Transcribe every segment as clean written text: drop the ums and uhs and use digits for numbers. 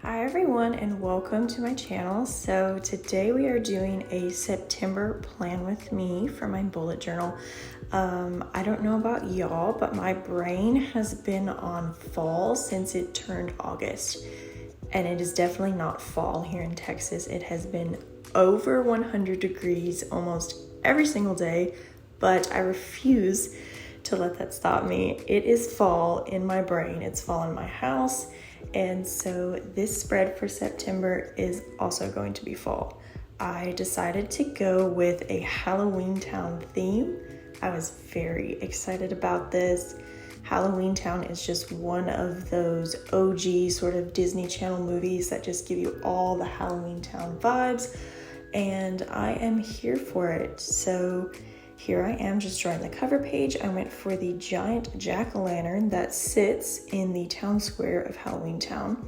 Hi everyone and welcome to my channel. So today we are doing a September plan with me for my bullet journal. I don't know about y'all, but my brain has been on fall since it turned August. And it is definitely not fall here in Texas. It has been over 100 degrees almost every single day, but I refuse to let that stop me. It is fall in my brain. It's fall in my house. And so this spread for September is also going to be fall. I decided to go with a Halloweentown theme. I was very excited about this. Halloweentown is just one of those OG sort of Disney Channel movies that just give you all the Halloweentown vibes, and I am here for it. So here I am just drawing the cover page. I went for the giant jack-o'-lantern that sits in the town square of Halloweentown.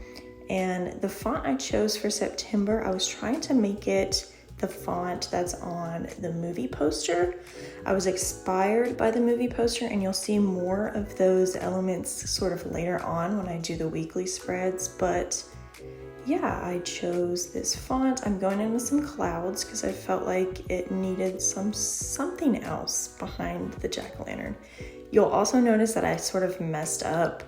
And the font I chose for September, I was trying to make it the font that's on the movie poster. I was inspired by the movie poster, and you'll see more of those elements sort of later on when I do the weekly spreads. But yeah, I chose this font. I'm going in with some clouds because I felt like it needed something else behind the jack-o'-lantern. You'll also notice that I sort of messed up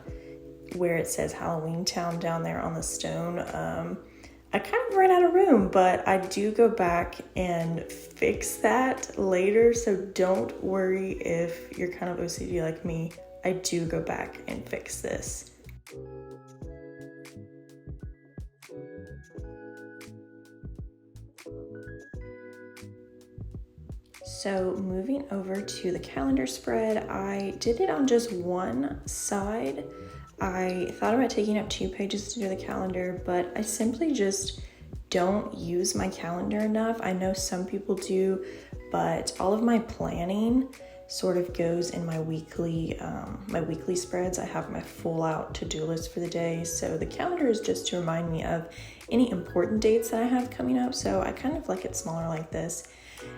where it says Halloweentown down there on the stone. I kind of ran out of room, but I do go back and fix that later, so don't worry if you're kind of OCD like me. I do go back and fix this. So moving over to the calendar spread, I did it on just one side. I thought about taking up 2 pages to do the calendar, but I simply just don't use my calendar enough. I know some people do, but all of my planning sort of goes in my weekly spreads. I have my full out to-do list for the day. So the calendar is just to remind me of any important dates that I have coming up. So I kind of like it smaller like this.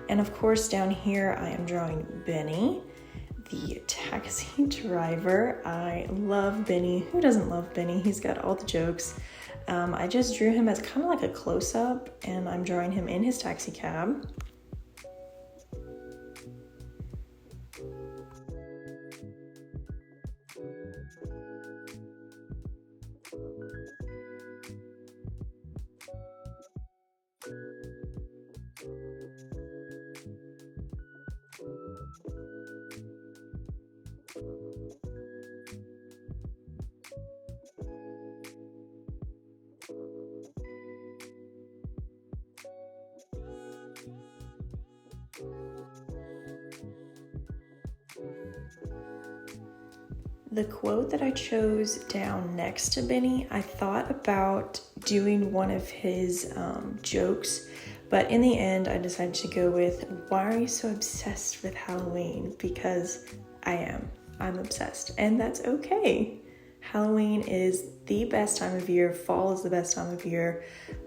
And of course down here I am drawing Benny, the taxi driver. I love Benny. Who doesn't love Benny? He's got all the jokes. I just drew him as kind of like a close-up, and I'm drawing him in his taxi cab. The quote that I chose down next to Benny, I thought about doing one of his jokes, but in the end I decided to go with, "Why are you so obsessed with Halloween?" Because I am. I'm obsessed, and that's okay. Halloween is the best time of year. Fall is the best time of year.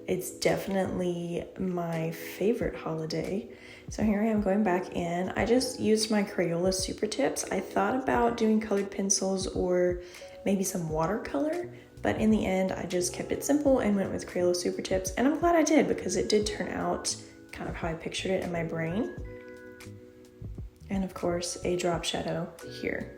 It's definitely my favorite holiday. So here I am going back in. I just used my Crayola Super Tips. I thought about doing colored pencils or maybe some watercolor, but in the end I just kept it simple and went with Crayola Super Tips, and I'm glad I did because it did turn out kind of how I pictured it in my brain. And of course, a drop shadow here.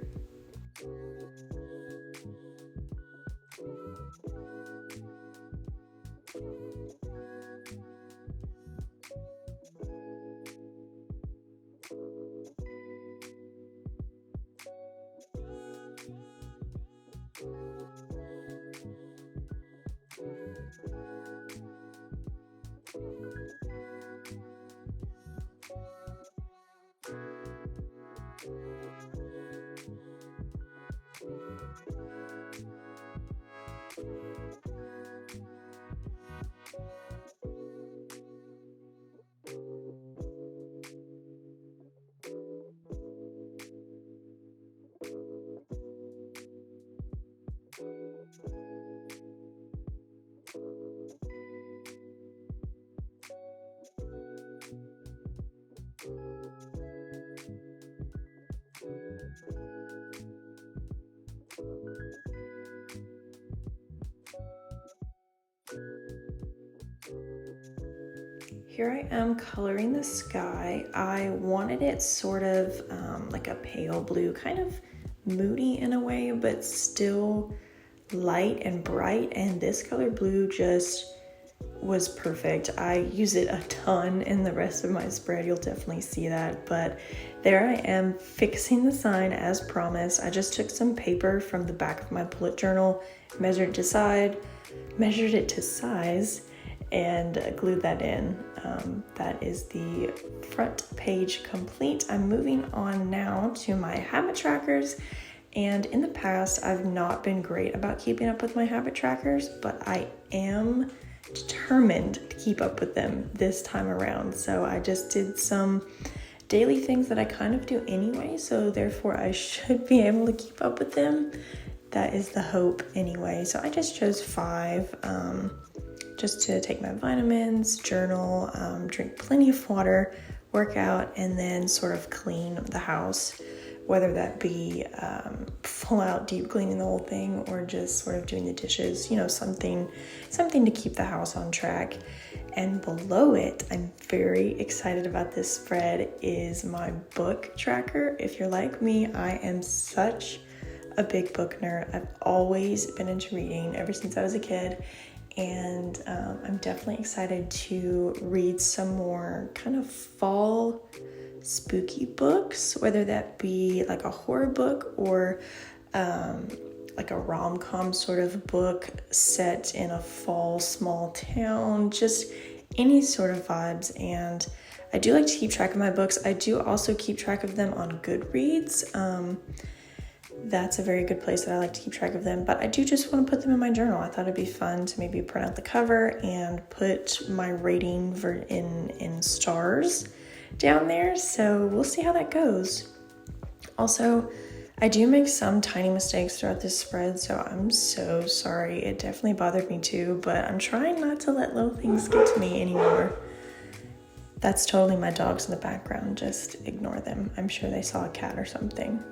here I am coloring the sky. I wanted it sort of like a pale blue, kind of moody in a way, but still light and bright, and this color blue just was perfect. I use it a ton in the rest of my spread. You'll definitely see that. But there I am fixing the sign as promised. I just took some paper from the back of my bullet journal, measured it to size, and glued that in. That is the front page complete. I'm moving on now to my habit trackers. And in the past, I've not been great about keeping up with my habit trackers, but I am determined to keep up with them this time around. So I just did some daily things that I kind of do anyway, so therefore I should be able to keep up with them. That is the hope anyway. So I just chose 5, just to take my vitamins, journal, drink plenty of water, work out, and then sort of clean the house, whether that be full out deep cleaning the whole thing or just sort of doing the dishes, something to keep the house on track. And below it, I'm very excited about this spread, is my book tracker. If you're like me, I am such a big book nerd. I've always been into reading ever since I was a kid. And I'm definitely excited to read some more kind of fall spooky books, whether that be like a horror book or like a rom-com sort of book set in a fall small town, just any sort of vibes. And I do like to keep track of my books. I do also keep track of them on Goodreads. That's a very good place that I like to keep track of them, but I do just want to put them in my journal. I thought it'd be fun to maybe print out the cover and put my rating in stars down there, so we'll see how that goes. Also, I do make some tiny mistakes throughout this spread, so I'm so sorry. It definitely bothered me too, but I'm trying not to let little things get to me anymore. That's totally my dogs in the background. Just ignore them. I'm sure they saw a cat or something.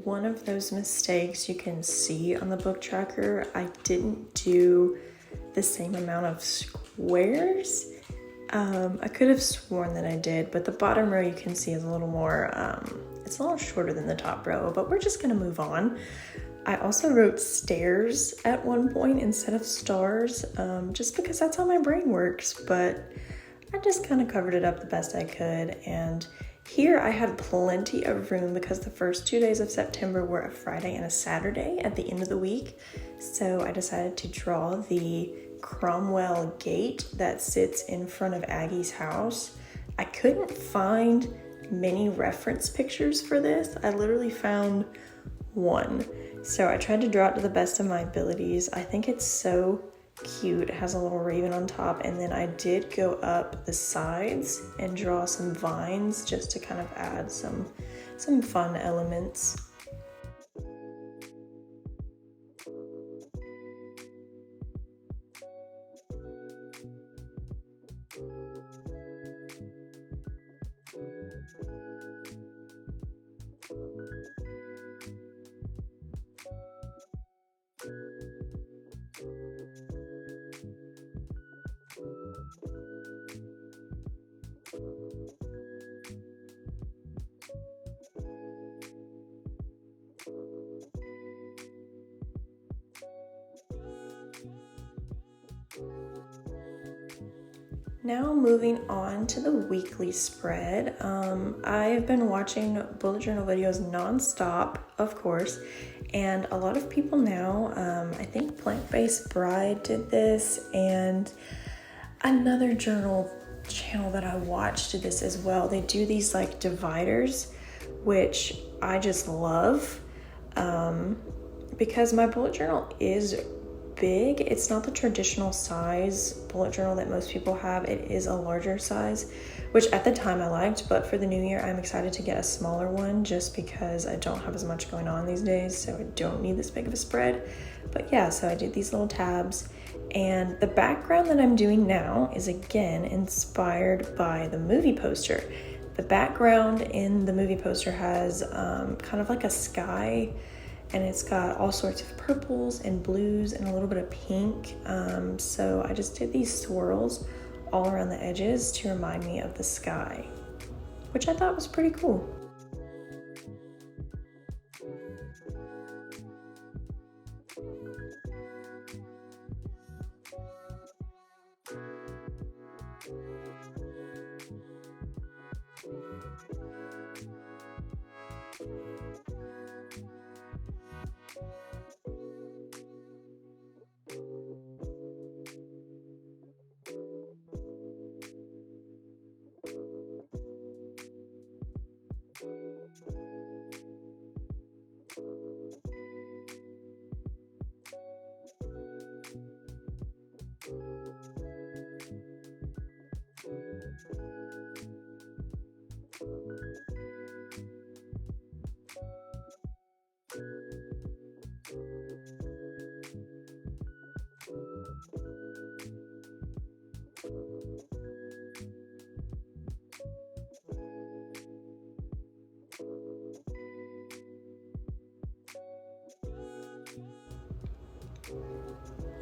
One of those mistakes you can see on the book tracker, I didn't do the same amount of squares. I could have sworn that I did, but the bottom row you can see is a little more, it's a little shorter than the top row, but we're just gonna move on. I also wrote stairs at one point instead of stars, just because that's how my brain works, but I just kind of covered it up the best I could. And here I had plenty of room because the first 2 days of September were a Friday and a Saturday at the end of the week. So I decided to draw the Cromwell gate that sits in front of Aggie's house. I couldn't find many reference pictures for this. I literally found one. So I tried to draw it to the best of my abilities. I think it's so cute. It has a little raven on top, and then I did go up the sides and draw some vines just to kind of add some fun elements. Now moving on to the weekly spread. I've been watching bullet journal videos nonstop, of course, and a lot of people now, I think Plant-Based Bride did this, and another journal channel that I watched did this as well. They do these like dividers, which I just love, because my bullet journal is big. It's not the traditional size bullet journal that most people have. It is a larger size, which at the time I liked, but for the new year, I'm excited to get a smaller one just because I don't have as much going on these days, so I don't need this big of a spread. But yeah, so I did these little tabs, and the background that I'm doing now is again inspired by the movie poster. The background in the movie poster has kind of like a sky, and it's got all sorts of purples and blues and a little bit of pink. So I just did these swirls all around the edges to remind me of the sky, which I thought was pretty cool.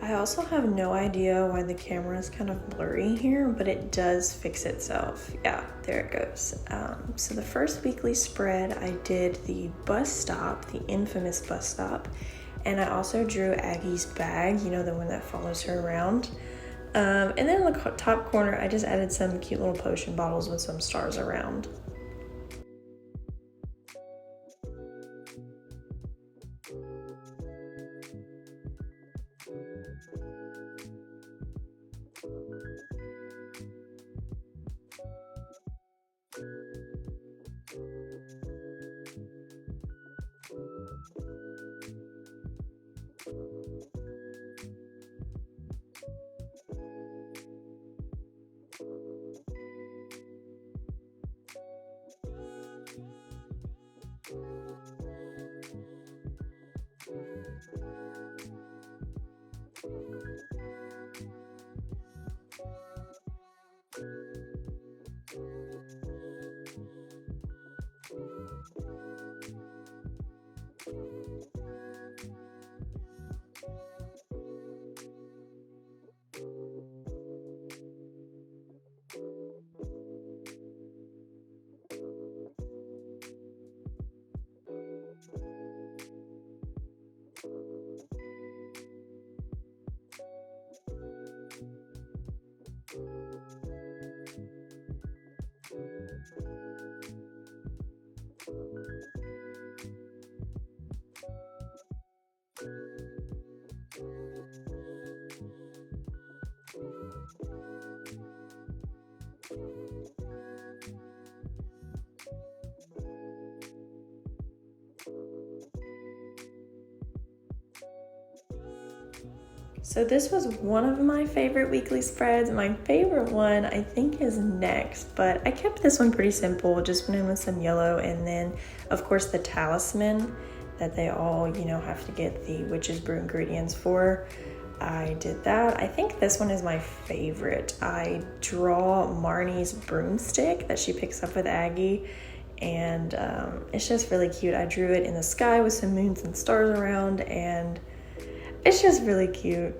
I also have no idea why the camera is kind of blurry here, but it does fix itself. Yeah, there it goes. So the first weekly spread, I did the bus stop, the infamous bus stop, and I also drew Aggie's bag, you know, the one that follows her around. And then in the top corner, I just added some cute little potion bottles with some stars around. So this was one of my favorite weekly spreads. My favorite one I think is next, but I kept this one pretty simple, just went in with some yellow, and then of course the talisman that they all, you know, have to get the witch's brew ingredients for. I did that. I think this one is my favorite. I draw Marnie's broomstick that she picks up with Aggie, and it's just really cute. I drew it in the sky with some moons and stars around, and it's just really cute.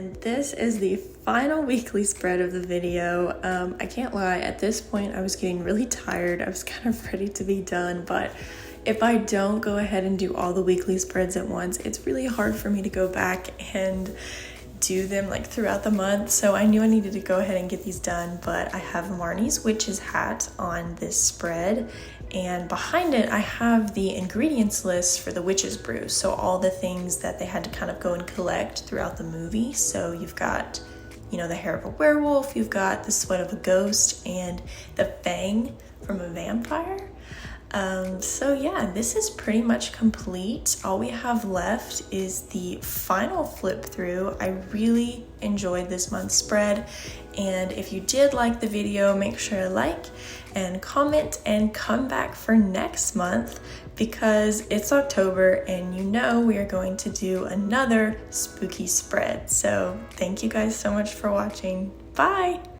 And this is the final weekly spread of the video. I can't lie, at this point I was getting really tired. I was kind of ready to be done, but if I don't go ahead and do all the weekly spreads at once, it's really hard for me to go back and do them like throughout the month. So I knew I needed to go ahead and get these done, but I have Marnie's witch's hat on this spread, and behind it I have the ingredients list for the witch's brew. So all the things that they had to kind of go and collect throughout the movie. So you've got, you know, the hair of a werewolf, you've got the sweat of a ghost, and the fang from a vampire. So yeah, this is pretty much complete. All we have left is the final flip through. I really enjoyed this month's spread, and if you did like the video, make sure to like and comment and come back for next month, because it's October and you know we are going to do another spooky spread. So thank you guys so much for watching. Bye!